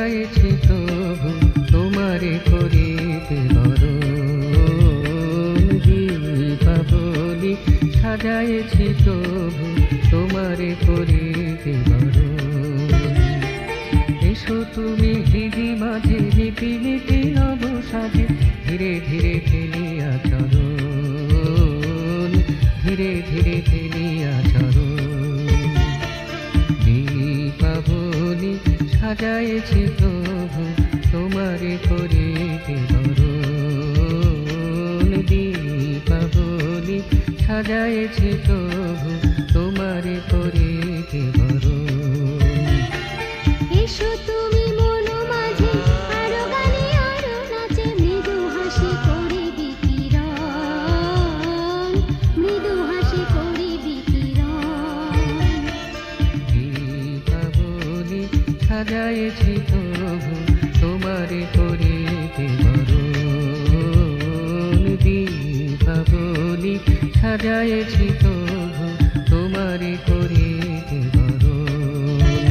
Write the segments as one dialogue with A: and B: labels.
A: সাজাইছি প্রভু তোমারে করিতে বরণ। দীপাবলি সাজাইছি প্রভু তোমারে করিতে বরণ। এসো তুমি হৃদি মাঝে লিপি লিপি নব সাজে, ধীরে ধীরে ফেলিয়া চরণ, ধীরে ধীরে ফেলিয়া চরণ। দীপাবলি সাজাইছি প্রভু তোমারে করিতে বরণ। দীপাবলি সাজাইছি প্রভু তোমারে করিতে বরণ।
B: এসো তুমি মন মাঝে আরো গানে আরো নাচে, মৃদু হাসি করি বিকিরণ, মৃদু হাসি করি বিকিরণ।
A: দীপাবলি সাজাইছি প্রভু তোমারে করিতে বরণ। দীপাবলি সাজাইছি প্রভু তোমারে করিতে বরণ।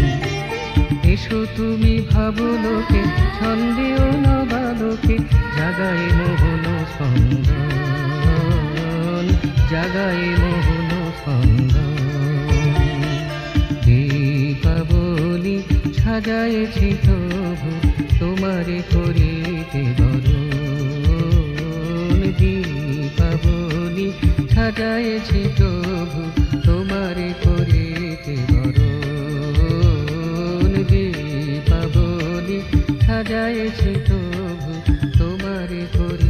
A: এসো তুমি ভাবলোকে ছন্দে ও নবালোকে, জাগায় মোহন স্পন্দন, জাগায় মোহন স্পন্দন। দীপাবলি সাজাইছি প্রভু তোমারে করিতে বরণ। দীপাবলি সাজাইছি প্রভু তোমারে করিতে বরণ। দীপাবলি সাজাইছি প্রভু তোমারে করিতে